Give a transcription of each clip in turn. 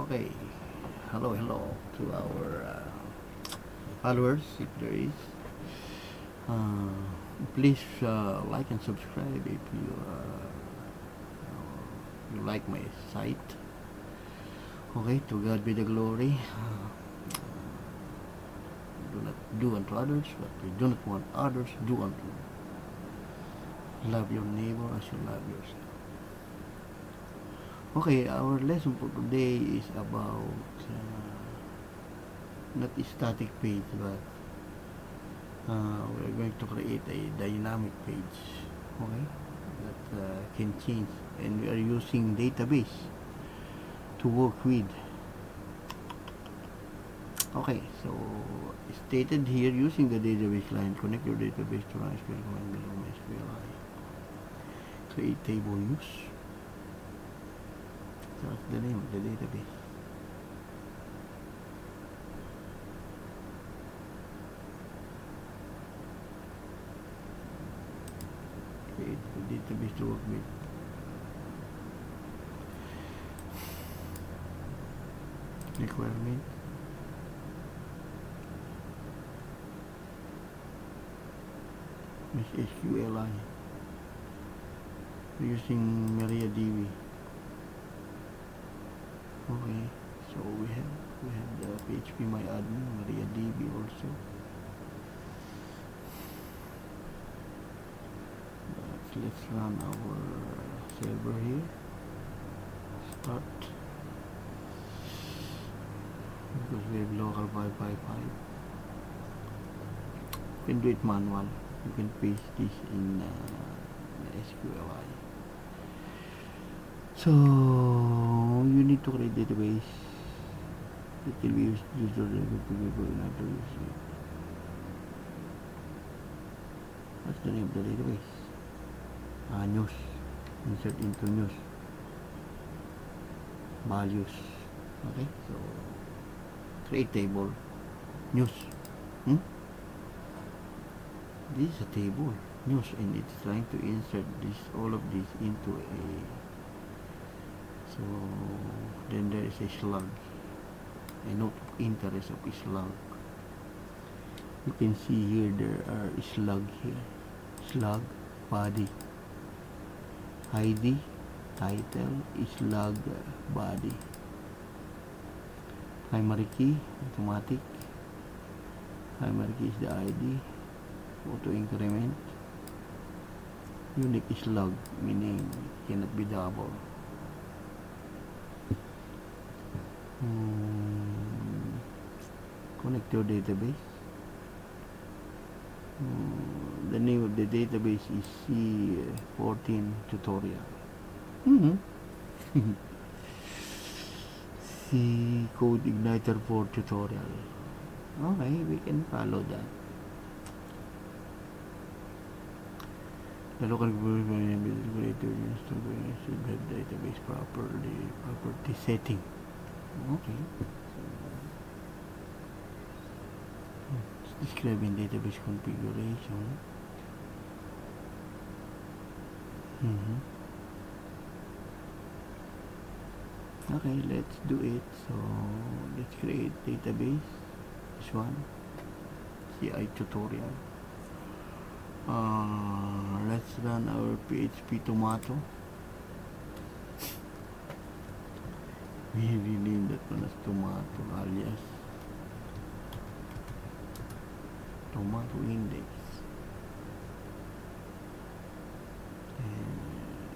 Okay, hello to our followers, if there is. Uh, Please like and subscribe if you like my site. Okay, to God be the glory. Do not do unto others what you do not want others do unto you. Love your neighbor as you love yourself. Okay, our lesson for today is about not a static page, but we're going to create a dynamic page, okay, that can change, and we are using database to work with. Okay, so stated here, using the database line, connect your database to run SQL command below MySQLi. Create table use. That's the name of the database. Create the database to work with. Requirement. SQLi. Using MariaDB. Okay, so we have the PHP MyAdmin, MariaDB also. But let's run our server here. Start, because we have local 555. You can do it manual. You can paste this in the SQLi. So you need to create database that will be used usually in how to use it. What's the name of the database? News. Insert into news. Values. Okay, so create table. News. This is a table. News, and it's trying to insert all of this into a. So then there is a slug, a note of interest of slug. You can see here there are slug here. Slug, body, ID, title, slug, body. Primary key, automatic. Primary key is the ID. Auto increment. Unique slug, meaning it cannot be double. Connect your database. The name of the database is C14 tutorial. C Codeigniter 4 tutorial. Okay, we can follow that. The local regulator should have database property setting. Okay. It's describing database configuration. Okay, let's do it. So let's create database. This one, CI tutorial. Let's run our PHP tomato. We rename that one as tomato, alias tomato index. And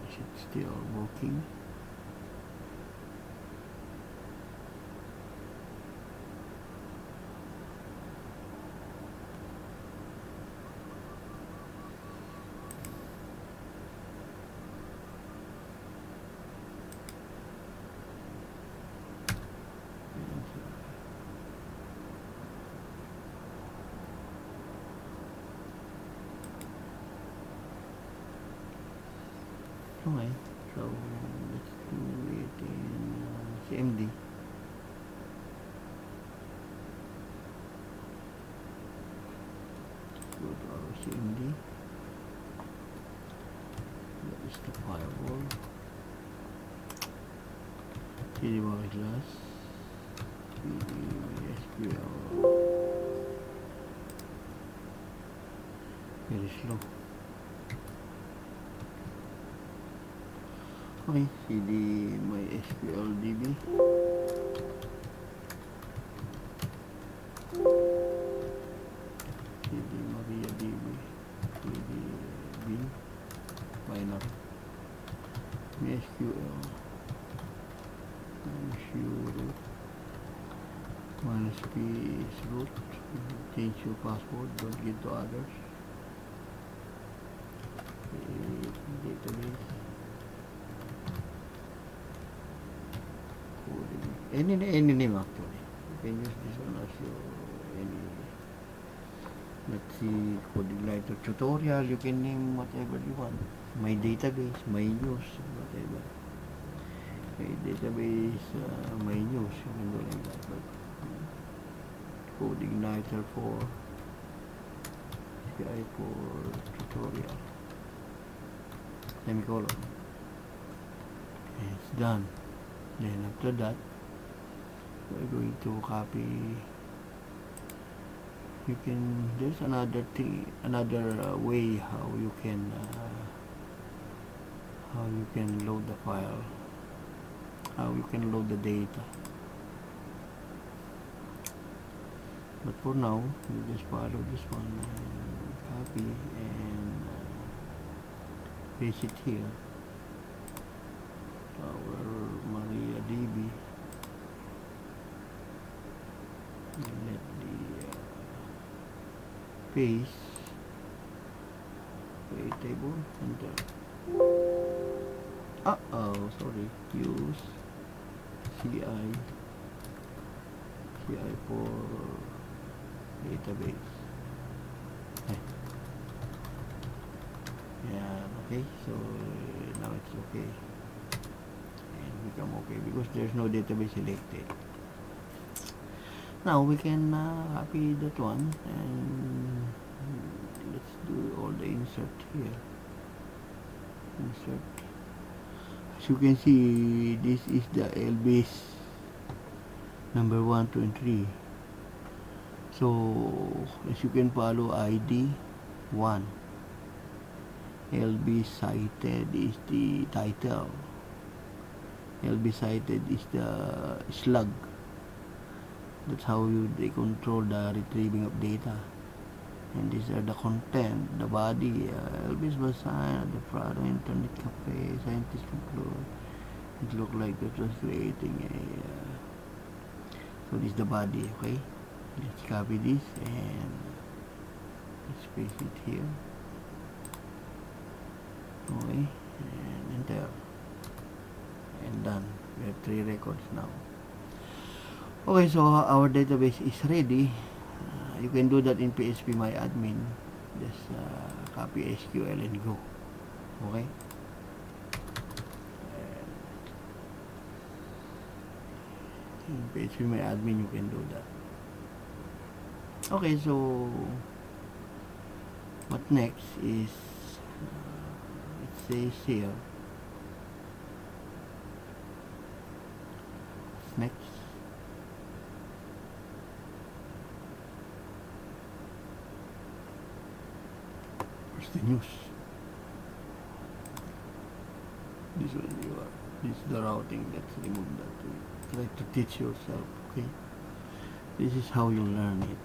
is it still working? Okay, so let's do it in CMD. Go to our CMD. That is the firewall. CD class. SQL. Very slow. Okay, cd MySQL DB. cd MariaDB. cd bin binary. MySQL. root minus p is root. Change your password, don't give to others. Database. Any name actually. You can use this one as your any. Let's see, Codeigniter tutorial. You can name whatever you want. My database, my news, whatever. Okay, database, my news. You can do like that. But Codeigniter for CI for tutorial. Semicolon. Okay, it's done. Then after that, we're going to copy. You can. There's another thing, another way how you can load the file, how you can load the data. But for now, you just follow this one and copy and paste it here. Our MariaDB. And let the paste table enter. Sorry. Use CI for database. Yeah, okay, so now it's okay and become okay because there's no database selected. Now we can copy that one and let's do all the insert here. Insert. As you can see, this is the LBase number 1, 2, and 3. So as you can follow, ID 1. LB cited is the title. LB cited is the slug. That's how they control the retrieving of data. And these are the content, the body. LB was signed at the Prado Internet Cafe. Scientists conclude it looked like it was creating a. So this is the body. Okay, let's copy this and let's paste it here. Okay, and enter, and done. We have 3 records now. Okay, so our database is ready. You can do that in phpMyAdmin. Just copy SQL and go. Okay. In phpMyAdmin you can do that. Okay, so what next is it says here. What's next? The news. This one this is the routing. Let's remove that. Try to teach yourself. Okay, this is how you learn it.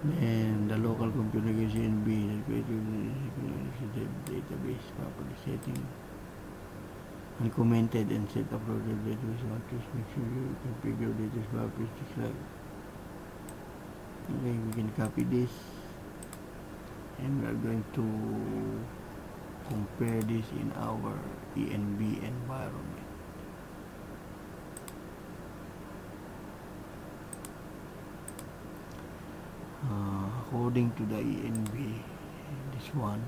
Then the local configuration B, the database properly setting, uncommented and set up the database matrix. Make sure you configure database matrix like. Okay, we can copy this. And we are going to compare this in our ENB environment. According to the ENB, this one,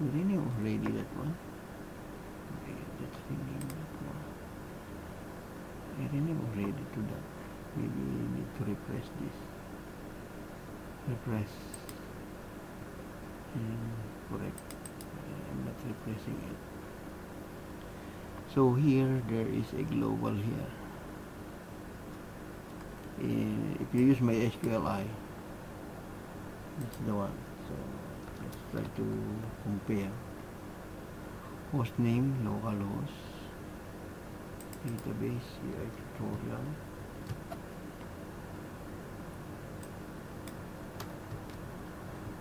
we rename already that one. Okay, let's rename that one. I rename already to that. Maybe we need to refresh this. refresh. Correct. I'm not refreshing it. So here there is a global here. If you use my SQLi, that's the one. So let's try to compare. Host name, localhost, database, UI tutorial.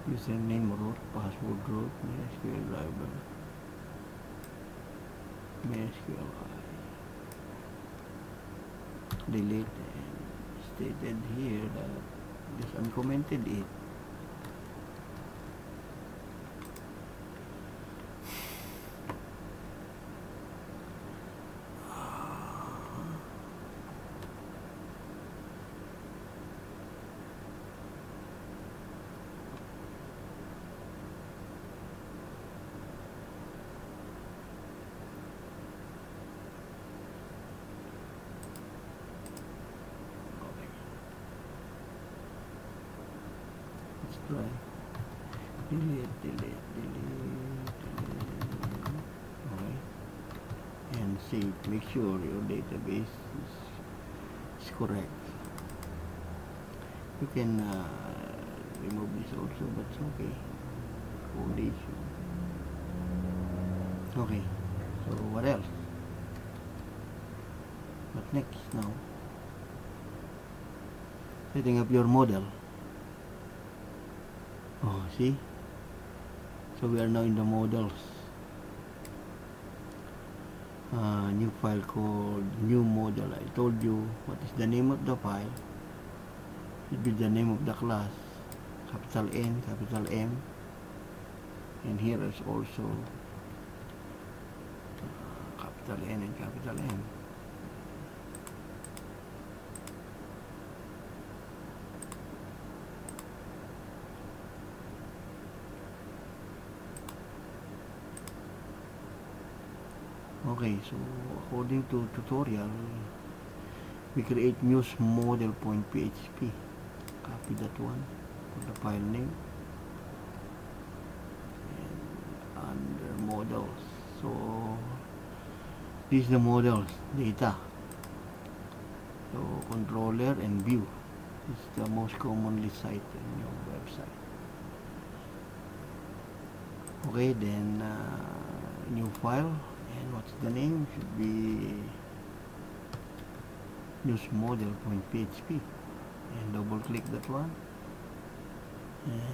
Username root, password root, MySQL driver, MySQLi. Delete and stated here that just uncommented it. Let's try. Delete. Alright. And save. Make sure your database is correct. You can remove this also, but it's okay. Code issue. Okay. So what else? What next now? Setting up your model. Oh, see? So we are now in the models. New file called new model. I told you what is the name of the file. It will be the name of the class. Capital N, capital M. And here is also capital N and capital M. Okay, so according to tutorial, we create news model.php. Copy that one, put the file name, and under models. So this is the models data. So controller and view is the most commonly cited in your website. Okay, then new file. And what's the name? Should be newsmodel.php, and double click that one,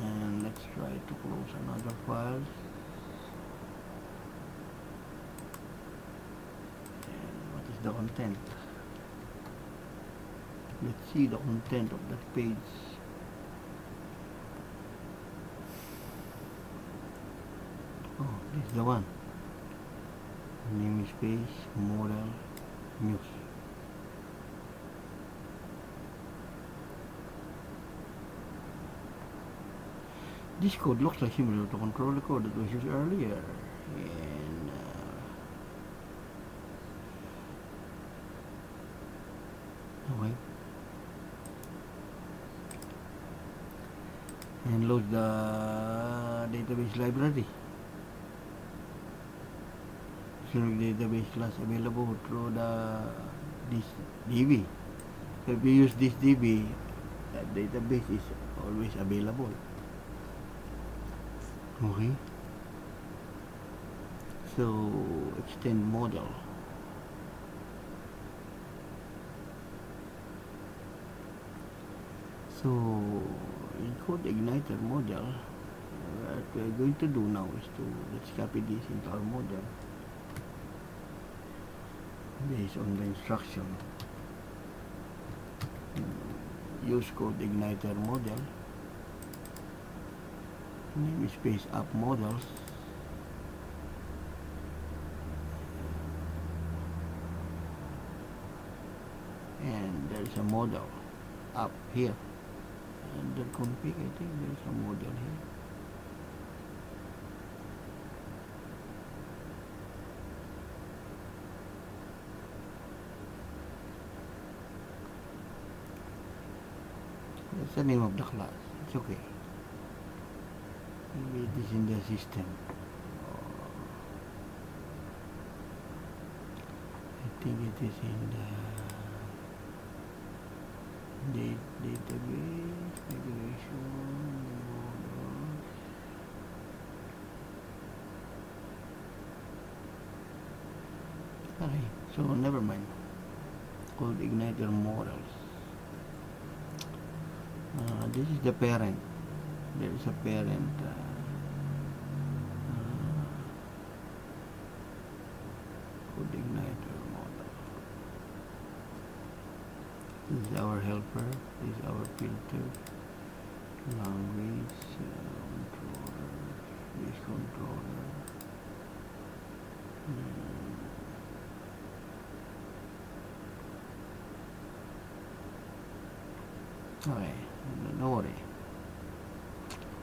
and let's try to close another file, and what is the content? Let's see the content of that page. Oh, this is the one. Namespace, model, news. This code looks like similar to controller code that was used earlier. And okay. And load the database library. Database class available through this DB. So if you use this DB, that database is always available. Okay. So extend model. So in Codeigniter model, what we are going to do now is let's copy this into our model. Based on the instruction, use Codeigniter model, namespace app models, and there is a model up here, and the config, I think there is a model here. That's the name of the class. It's it's okay. Maybe it is in the system. I think it is in the database migration models. Okay, so never mind. Codeigniter models. This is the parent. There is a parent. Codeigniter model. This is our helper. This is our filter. Language controller. This controller. Okay, don't worry.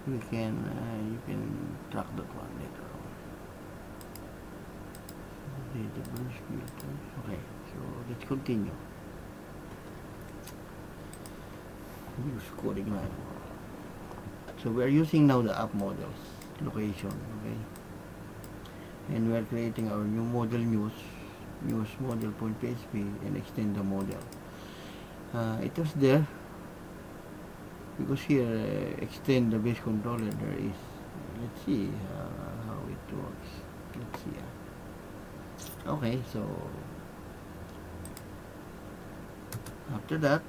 You can track that one later on. Database filters. Okay, so let's continue. Use Codeigniter. So we are using now the app models location. Okay, and we are creating our new model news model.php and extend the model. It was there because here extend the base controller there is. Let's see how it works. Let's see. Okay, so after that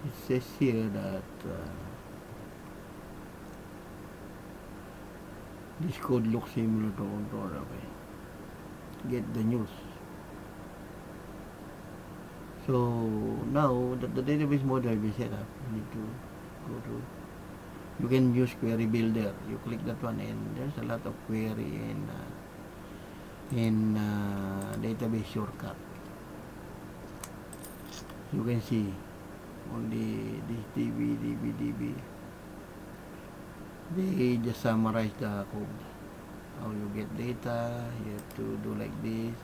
it says here that this code looks similar to controller. Okay, get the news. So now that the database model will be set up, you need to go to. You can use query builder. You click that one, and there's a lot of query in database shortcut. You can see only this DB. They just summarize the code. How you get data, you have to do like this.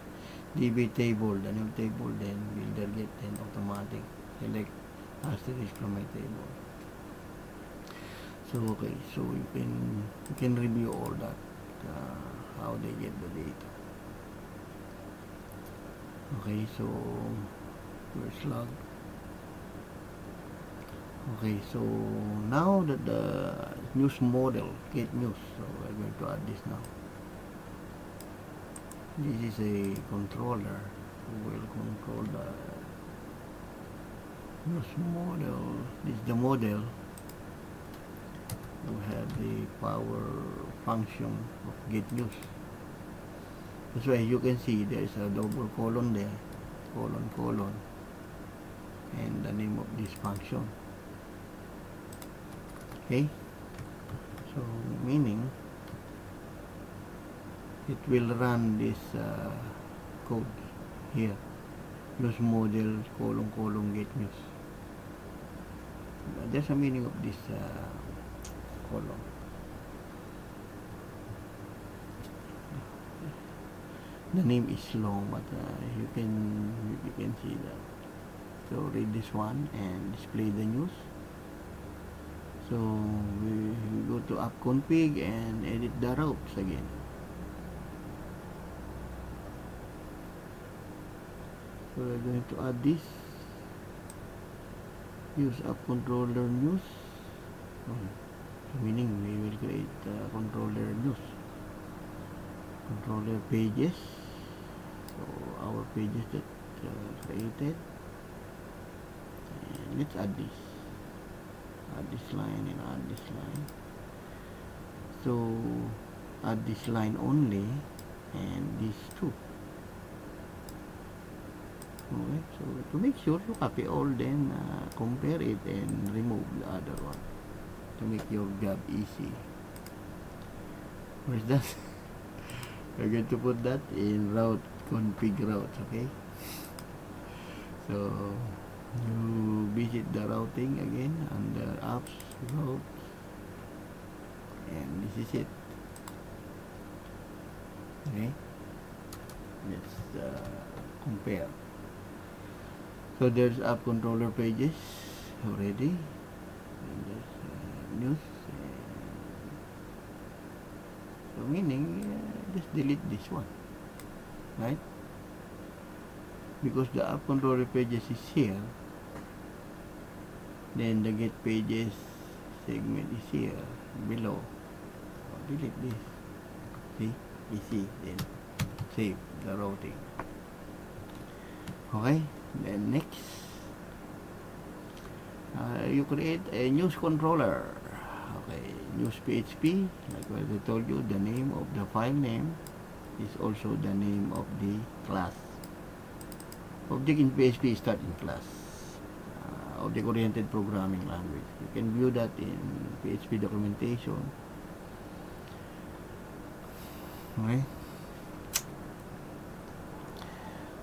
DB table, the new table, then builder get, then automatic select asterisk from my table. So okay, so you can review all that, how they get the data. Okay, so where's log? Okay, so now that the news model get news, so I'm going to add this now. This is a controller who will control the news model. This is the model. We have the power function of get news. That's why you can see there is a double colon there, colon, and the name of this function. Okay, so meaning it will run this code here, news model colon get news. There's a meaning of this column. The name is long, but you can see that. So read this one and display the news. So we go to app config and edit the routes again. So we're going to add this. Use app controller news. Meaning we will create controller news. Controller pages. So our pages that created. And let's add this. Add this line and add this line. So add this line only and these two. Okay, so to make sure you copy all, then compare it and remove the other one to make your job easy. Where's that? We're going to put that in route config routes. Okay, so you visit the routing again under apps routes, and this is it. Okay, let's compare. So there's app controller pages, already, and there's news, so meaning just delete this one, right? Because the app controller pages is here, then the get pages segment is here below. So delete this. See, easy. Then save the routing. Okay, then next, you create a news controller. Okay, news PHP, like what I told you, the name of the file name is also the name of the class. Object in PHP is starting class. Object-oriented programming language. You can view that in PHP documentation. Okay.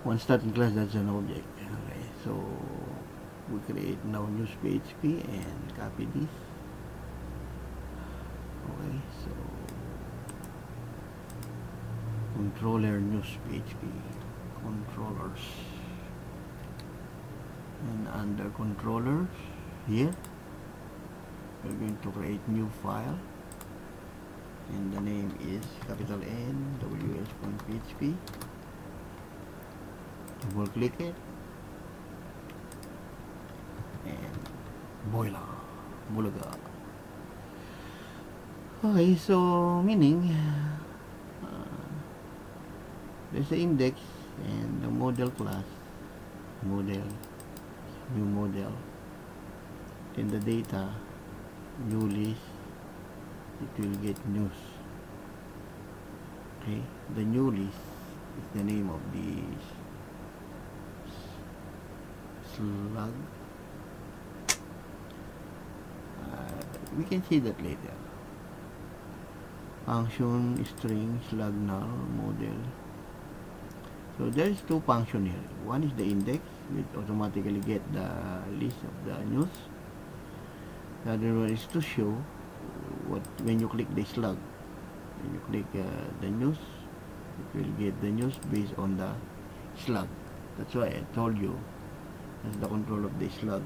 One starting class, that's an object. Okay, so we create now news PHP and copy this. Okay, so controller news PHP, controllers, and under controllers here we're going to create new file, and the name is capital N ws.php. Double click it, and voila, bulaga. Okay, so meaning there's the index and the model class, model, new model, then the data, new list, it will get news. Okay, the new list is the name of the slug. We can see that later. Function, string, slug, null, model. So there is two functions here. One is the index, which automatically get the list of the news. The other one is to show what when you click the slug. When you click the news, it will get the news based on the slug. That's why I told you that's the control of the slug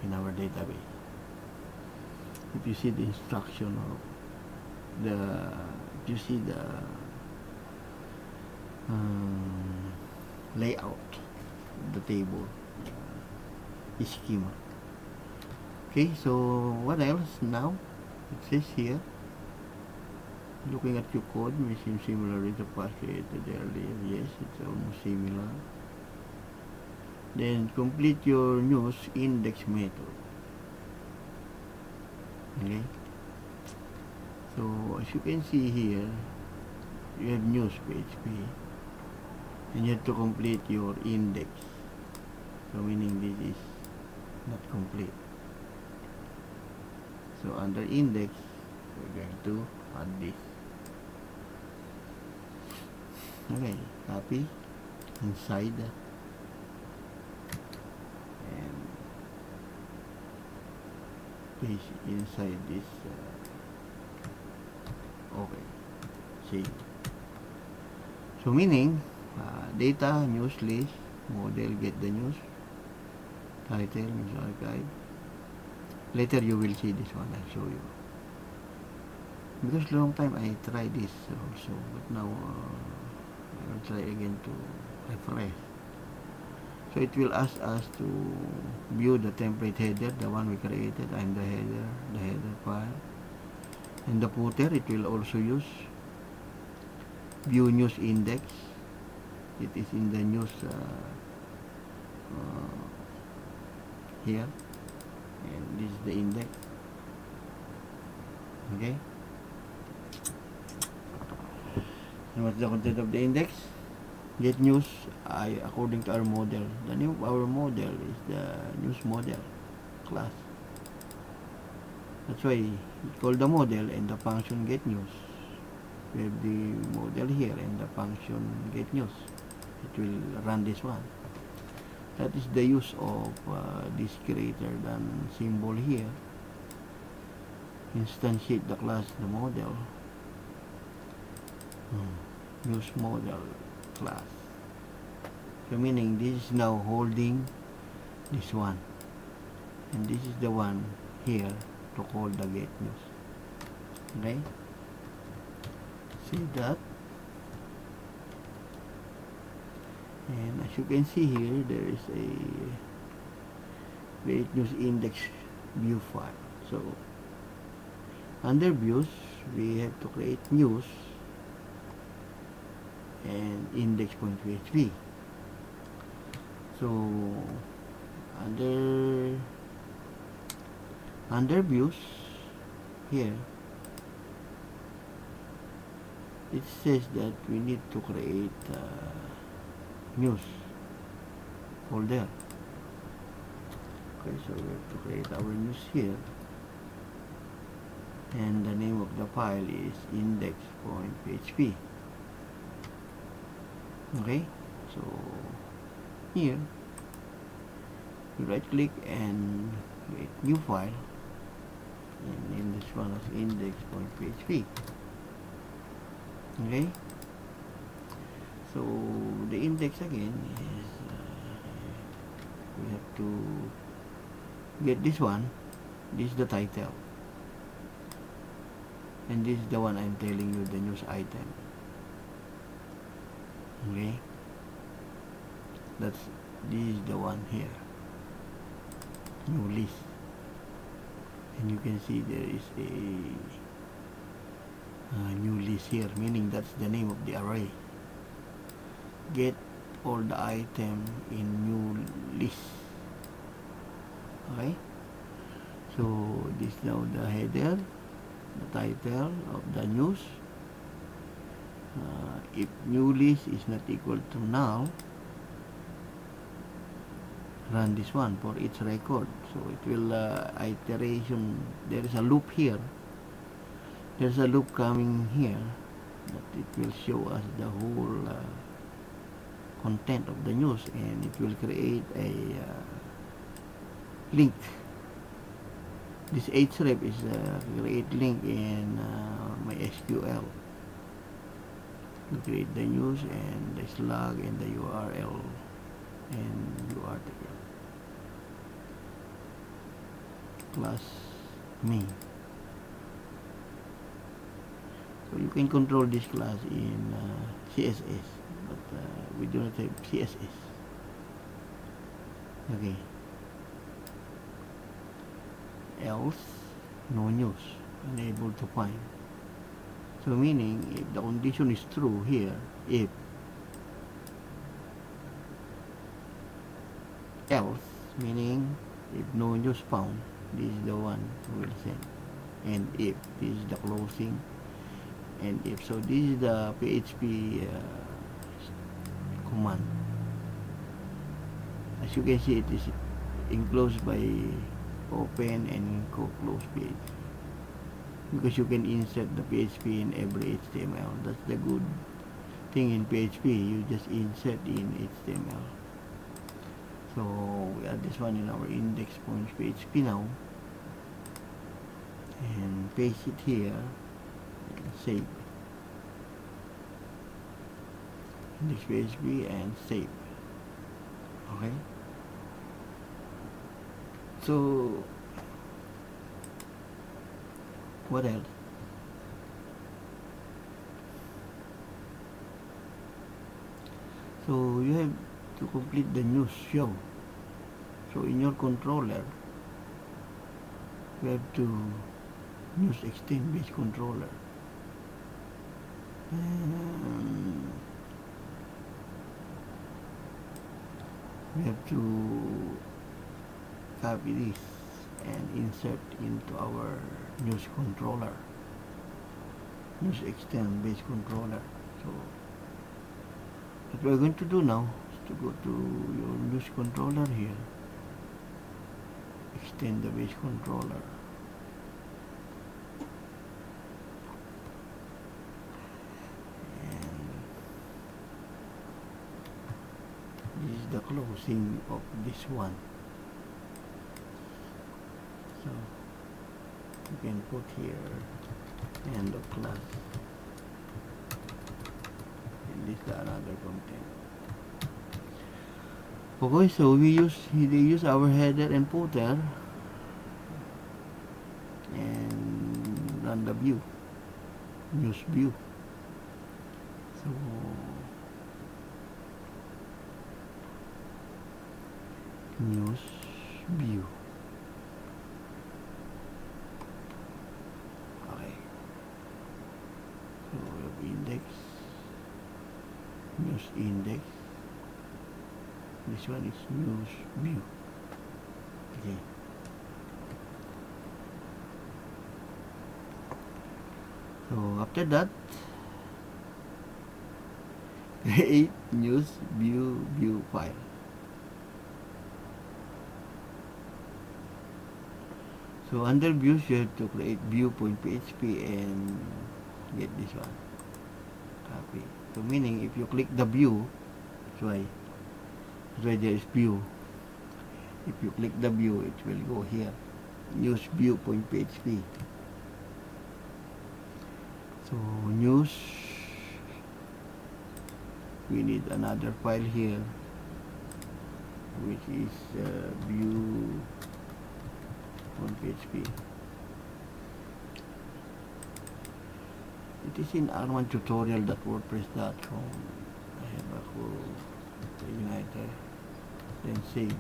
in our database. If you see the instruction of if you see the layout of the table, schema. Okay, so what else now? It says here, looking at your code may seem similar to the past created earlier. Yes, it's almost similar. Then complete your news index method. Okay, so as you can see here, you have news PHP, and you have to complete your index. So meaning this is not complete. So under index, we're going to add this. Okay, copy inside and paste inside this. Okay, see. So meaning data, news list, model, get the news, title, news archive. Later you will see this one, I'll show you. Because long time I tried this also, but now I will try again to refresh. So it will ask us to view the template header, the one we created, and the header file. And the footer, it will also use view news index. It is in the news here, and this is the index. Okay, and what's the content of the index? Get news according to our model. The name of our model is the news model class. That's why it's called the model, and the function get news. We have the model here and the function get news. It will run this one. That is the use of this greater than symbol here. Instantiate the class, the model. News model class. So meaning this is now holding this one. and this is the one here to call the get news. Okay, see that, and as you can see here, there is a create news index view file. So under views, we have to create news and index.php. So under views here, it says that we need to create news folder. Okay, so we have to create our news here, and the name of the file is index.php. Okay, so here you right click and create new file, and in this one is index.php. Okay, so the index again is we have to get this one. This is the title, and this is the one I'm telling you, the news item. Okay, this is the one here, new list, and you can see there is a new list here, meaning that's the name of the array. Get all the item in new list. Okay, so this is now the header, the title of the news. If new list is not equal to null, run this one for each record. So it will iteration, there is a loop here, there's a loop coming here, that it will show us the whole content of the news, and it will create a link. This href is create link in my SQL to create the news and the slug and the URL and the article plus me. So you can control this class in CSS, but we do not have CSS. Okay, else no news, unable to find. So meaning if the condition is true here, if else, meaning if no news found, this is the one who will send, and if this is the closing, and if so, this is the PHP command. As you can see, it is enclosed by open and close PHP, because you can insert the PHP in every HTML. That's the good thing in PHP, you just insert in HTML. So we add this one in our index.php now, and paste it here and save. Index.php and save. Okay, so what else? So you have to complete the news show. So in your controller, you have to news extend base controller. We have to copy this and insert into our news controller, news extend base controller. So what we're going to do now is to go to your news controller here, extend the base controller, and this is the closing of this one. So you can put here end of class, and this is the another content. Okay, so they use our header and footer and run the view, news view. So news view. Okay. So we have index, news index. This one is news view. Okay. So after that, create news view file. So under views, you have to create view.php and get this one. Copy. So meaning if you click the view, that's why there is view. If you click the view, it will go here. News view.php. So news, we need another file here, which is view.php. It is in r1tutorial.wordpress.com. I have a Codeigniter. Then save.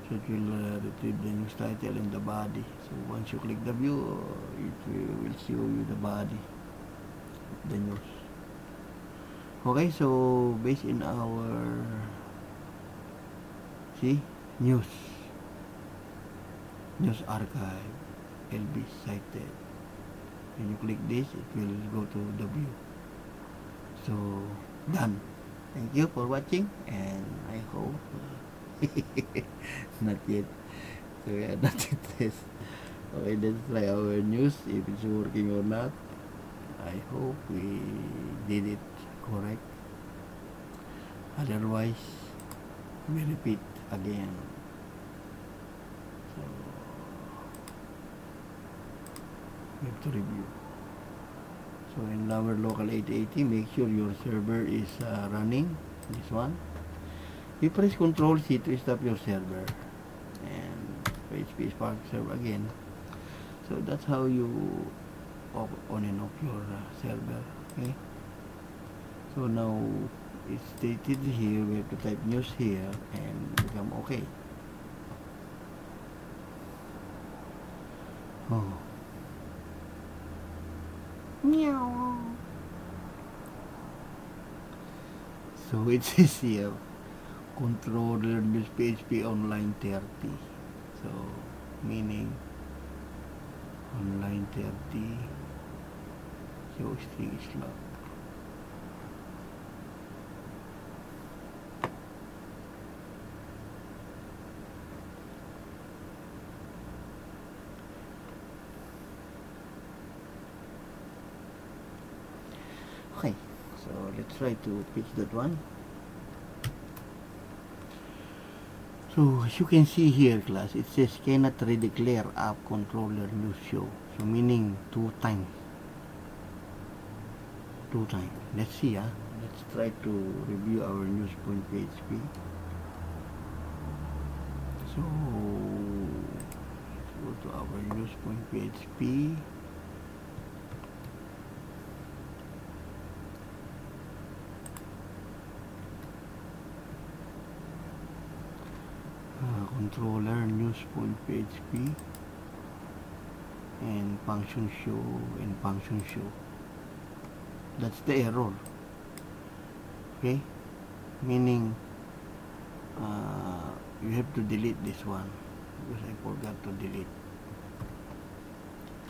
So it will retrieve the news title and the body. So once you click the view, it will show you the body of the news. Okay, so based in our news archive, LB cited. When you click this, it will go to the view. So done. Thank you for watching, and I hope not yet. So we are not yet test. Okay, let's try our news if it's working or not. I hope we did it correct. Otherwise, we repeat again. So we have to review. So in our local 880, make sure your server is running. This one. You press Control C to stop your server, and PHP Spark server again. So that's how you on and off your server. Okay. So now it's stated here. We have to type news here and become okay. Oh. Meow. So it says here, controller news PHP online 30. So meaning online 30 show string slot. Okay, so let's try to pitch that one. So as you can see here, class, it says cannot redeclare app controller news show. So meaning two times. Let's see. Let's try to review our news.php. So let's go to our news.php. Controller news.php and function show. That's the error. Okay, meaning you have to delete this one because I forgot to delete.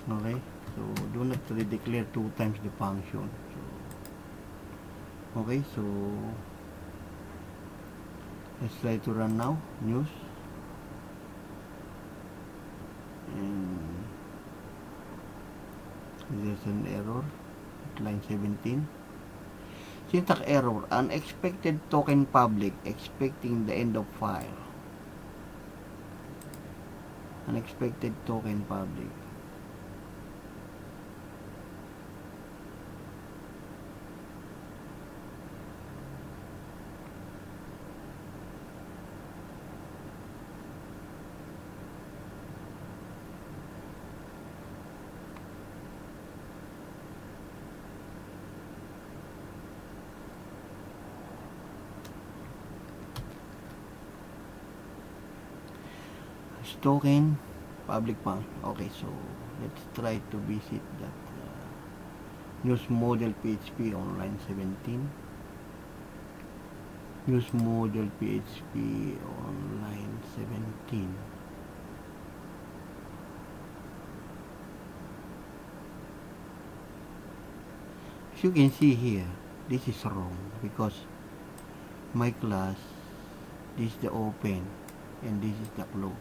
Okay, so do not redeclare two times the function. So okay, so let's try to run now news, and there's an error at line 17. Syntax error, unexpected token public, expecting the end of file. Unexpected token public. token public function. Okay, so let's try to visit that news model PHP on line 17. News model PHP on line 17. As you can see here, this is wrong because my class, this is the open and this is the close.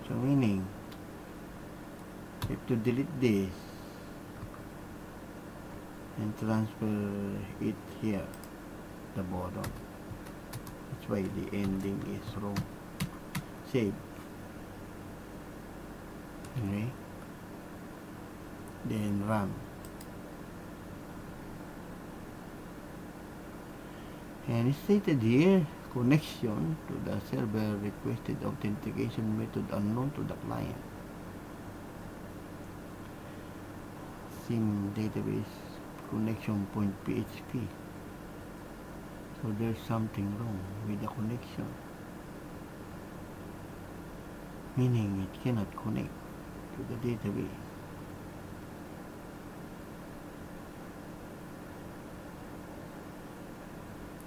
So meaning, you have to delete this and transfer it here, the bottom. That's why the ending is wrong. Save. Okay. Then run. And it's stated here, connection to the server requested authentication method unknown to the client. SIM database connection point PHP. So there's something wrong with the connection. Meaning it cannot connect to the database.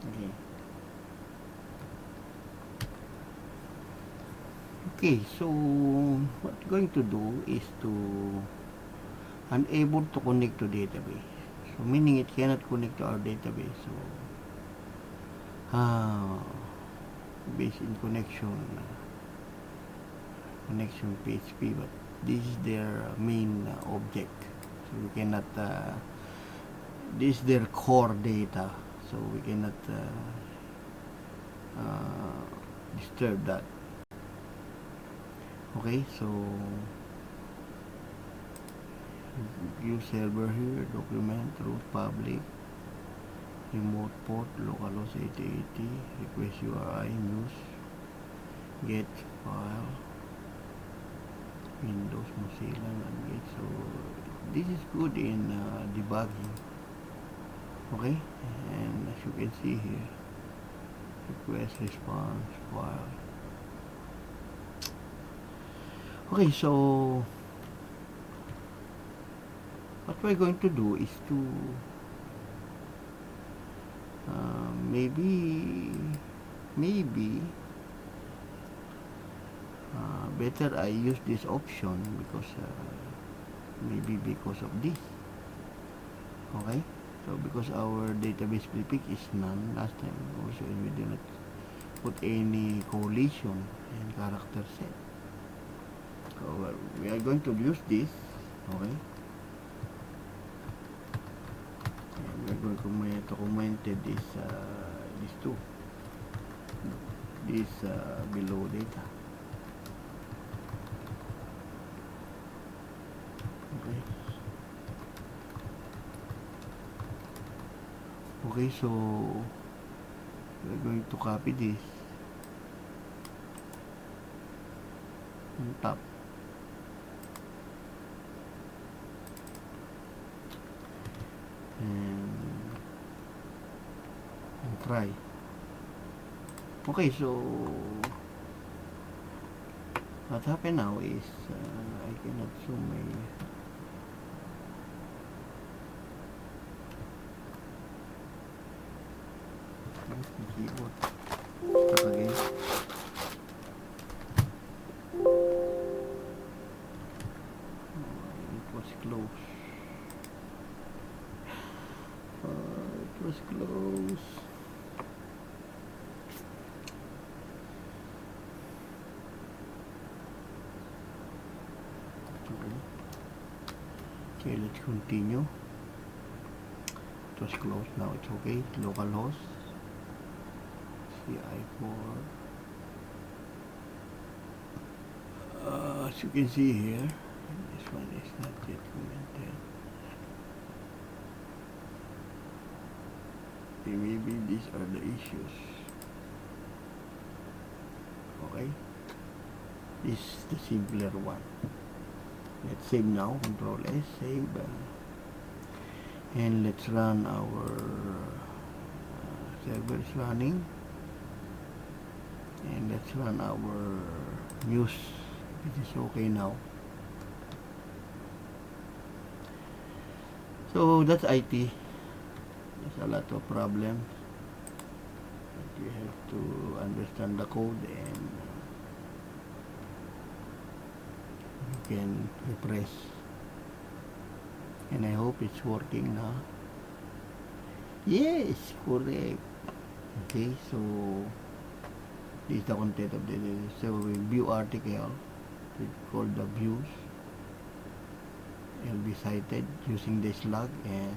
Okay. Okay, so what we're going to do is to unable to connect to database. So meaning it cannot connect to our database. So based in connection PHP, but this is their main object. So we cannot this is their core data. So we cannot disturb that. Okay, so view server here, document, root public, remote port, localhost 8080, request URI, news, get file, Windows, Mozilla, and get. So this is good in debugging. Okay, and as you can see here, request, response, file. Okay, so what we're going to do is to maybe better I use this option because maybe because of this. Okay, so because our database prefix is none last time also, and we do not put any collision and character set. So we are going to use this. Okay, and we're going to comment this two, this below data. Okay. Okay, so we're going to copy this on top. And try. Okay, so what happened now is I cannot zoom my keyboard. Stuck again. It was close. It was close. Okay, let's continue. It was close, now it's okay. Localhost CI4. As you can see here, this one is not yet commented. Maybe these are the issues. Okay, this is the simpler one. Let's save now. Control S, save, and let's run our server is running, and let's run our news. It is okay now. So that's IT. There's a lot of problems, but you have to understand the code, and you can refresh, and I hope it's working now. Yes, correct. Okay, so this is the content of the day. So we view article. It's called the views. It'll be cited using the slug, and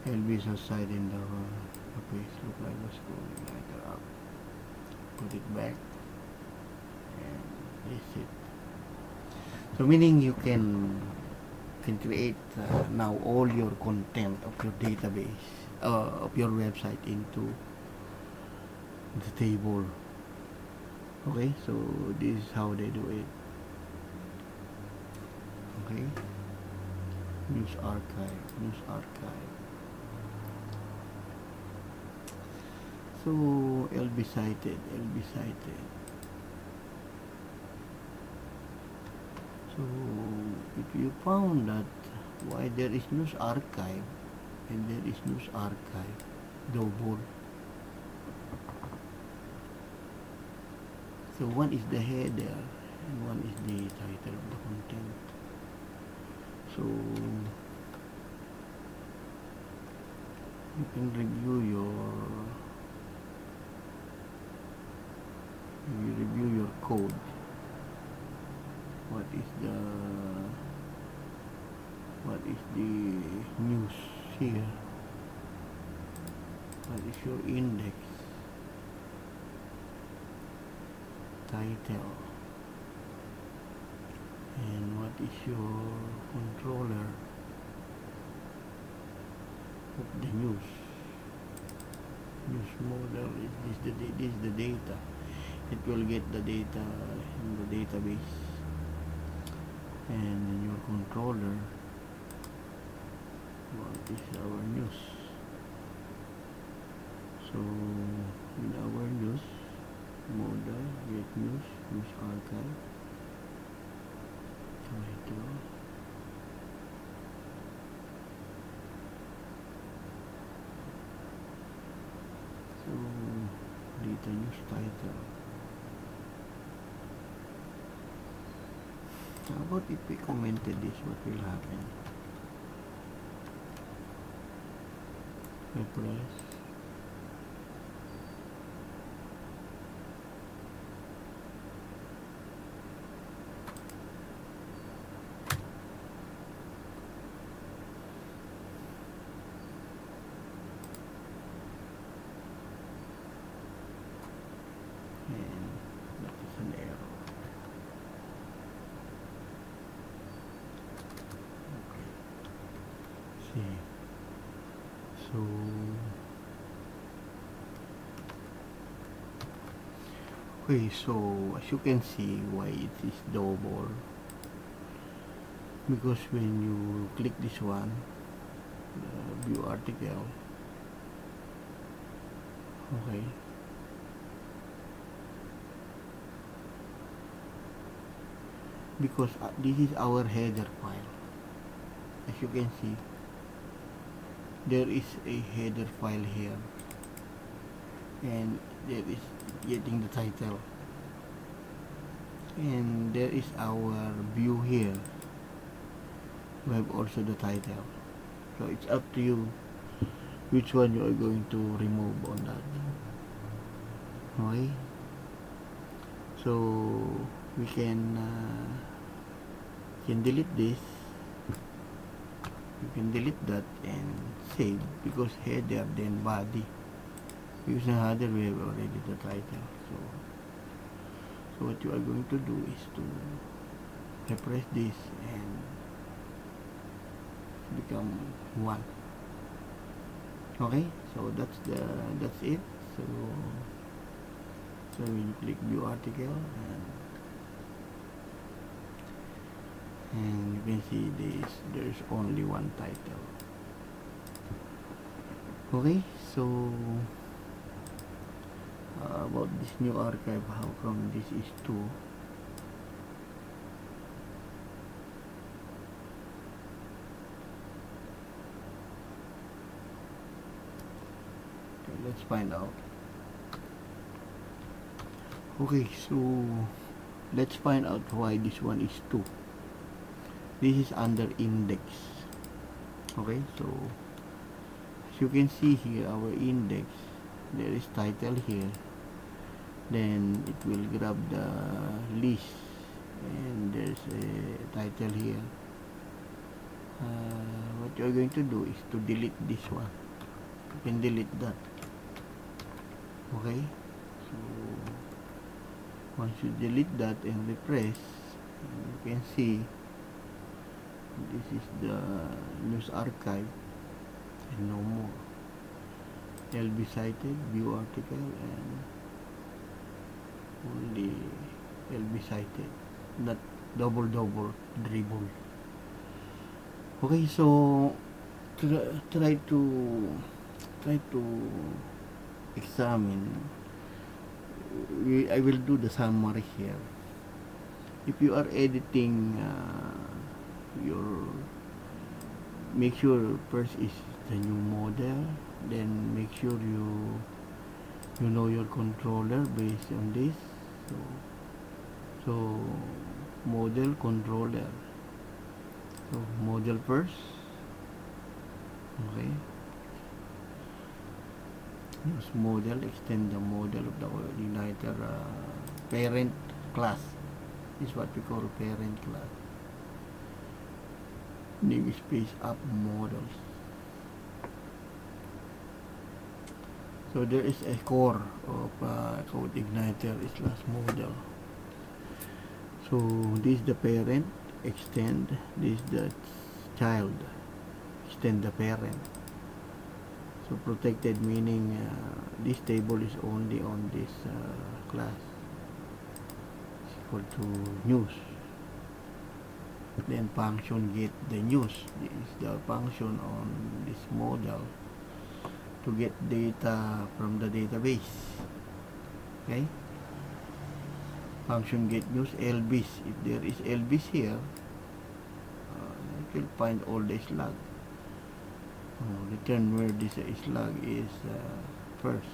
it'll be cited in the page. Look like the Codeigniter up. Put it back, and that's it. So meaning you can create now all your content of your database, of your website into the table. Okay, so this is how they do it. Okay, news archive. So LB cited. So if you found that why there is news archive and there is news archive double. So one is the header and one is the title of the content. So you can review your code. What is the news here? What is your index? Title. And what is your controller of the news? News model is the data. It will get the data in the database, and in your controller, what is our news? So in our news model, get news archive, title, so data news title. How about if we commented this, what will happen? Refresh. And that is an error. So okay, so as you can see why it is double, because when you click this one, the view article, okay, because this is our header file. As you can see, there is a header file here, and there is getting the title, and there is our view here. We have also the title. So it's up to you which one you are going to remove on that. Okay, so we can delete this. You can delete that and save, because header then body. Using header, we have already the title. So what you are going to do is to refresh this and become one. Okay, so that's it. So when you click view article, and you can see this, there's only one title. Okay, so about this new archive. How come this is 2? Okay, let's find out. Okay, so let's find out why this one is 2. This is under index. Okay, so as you can see here, our index, there is title here, then it will grab the list, and there's a title here. What you're going to do is to delete this one. You can delete that. Okay, so once you delete that and refresh, you can see this is the news archive and no more. LB cited, view article, and only LB cited, not double dribble. Okay, so try to examine. I will do the summary here. If you are editing make sure first is the new model, then make sure you know your controller based on this. So model, controller. So model first. Okay, use model, extend the model of the Codeigniter parent class. This is what we call parent class. Namespace up models. So there is a core of Codeigniter /model. So this is the parent, extend. This is the child, extend the parent. So protected meaning this table is only on this class. It's equal to news. Then function get the news. This is the function on this model to get data from the database. Okay. Function get news LBs. If there is LBs here, it will find all the slug. Return where this slug is first.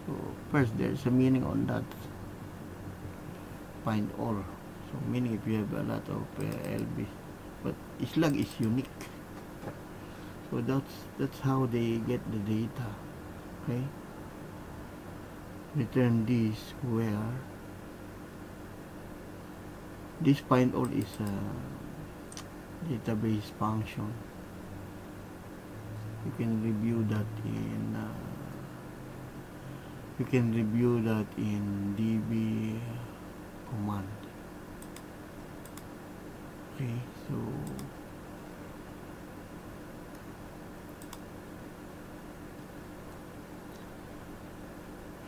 So first there is a meaning on that. Find all. So meaning if you have a lot of LBs, but slug is unique. So that's how they get the data. Okay. Return this where this find all is a database function. You can review that in db command. Okay, so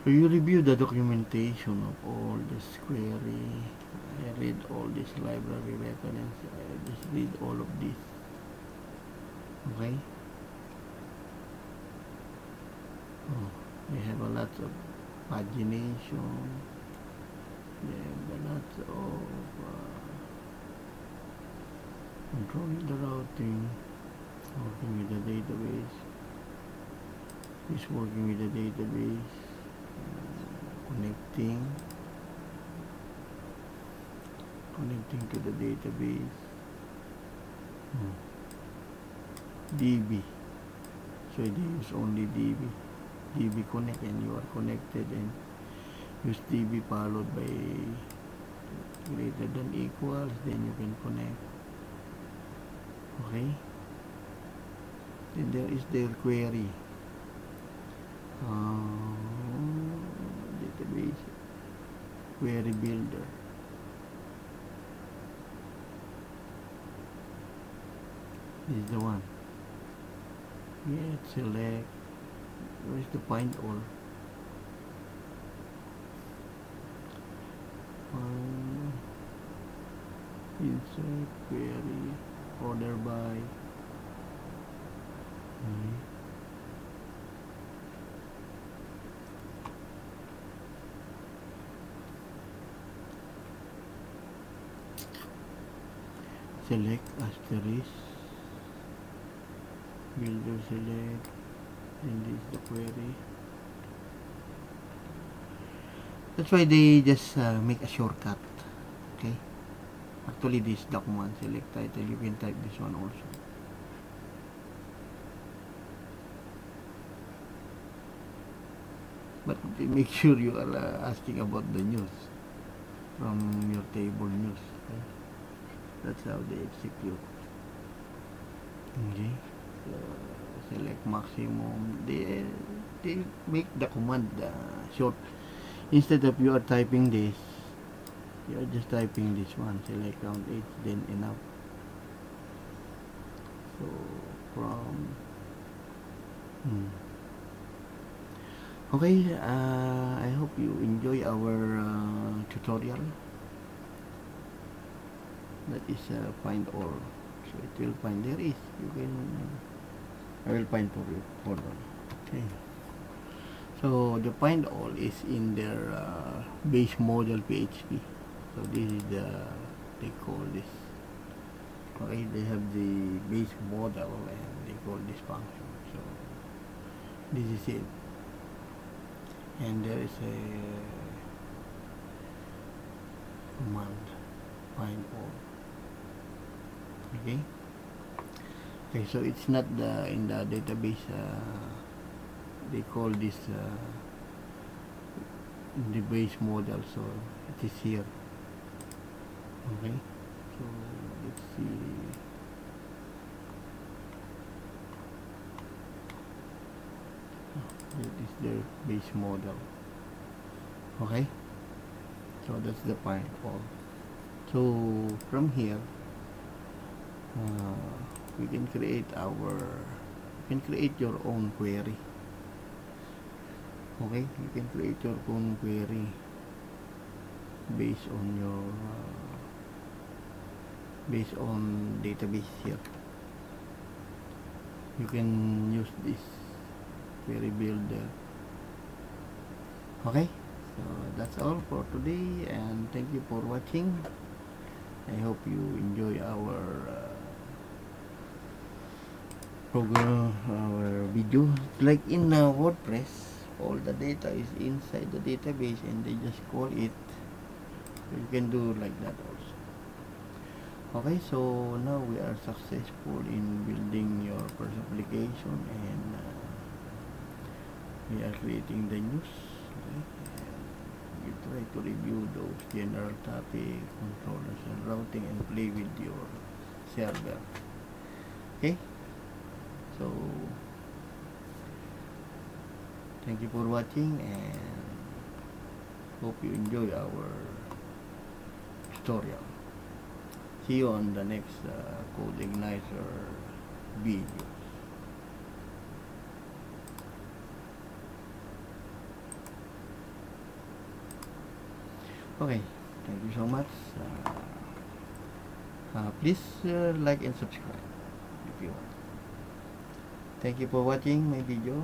you review the documentation of all this query. I read all this library reference. I just read all of this. Okay. They have a lot of pagination. They have a lot of controlling the routing, working with the database. Is working with the database, connecting to the database. DB. So they use only DB connect, and you are connected, and use DB followed by greater than equals, then you can connect. Okay. Then there is their query. Database query builder. This is the one. Select. Where is the find all? Insert query, order by. select asterisk, builder select, and this is the query. That's why they just make a shortcut. Okay, actually this document select title, you can type this one also. But make sure you are asking about the news from your table news. Okay? That's how they execute. Okay, so select maximum. They make the command short. Instead of you are typing this, you are just typing this one. Select count 8, then enough. So from okay, I hope you enjoy our tutorial. That is find all. So it will find, there is, you can, I will find for you further. Okay. So the find all is in their base model PHP. So this is the, they call this. Okay, they have the base model and they call this function. So this is it. And there is a command find all. Okay, so it's not the in the database, they call this in the base model, so it is here. Okay, so let's see. That is their base model. Okay, so that's the find all. So from here we can create your own query. Okay, you can create your own query based on your based on database here. You can use this query builder. Okay, so that's all for today, and thank you for watching. I hope you enjoy our program, our video. Like in WordPress, all the data is inside the database and they just call it. You can do like that also. Okay, so now we are successful in building your first application, and we are creating the news. Okay? And you try to review those general topic, controllers and routing, and play with your server. Okay, so thank you for watching, and hope you enjoy our tutorial. See you on the next Codeigniter video. Okay, thank you so much. Please like and subscribe if you want. Thank you for watching my video.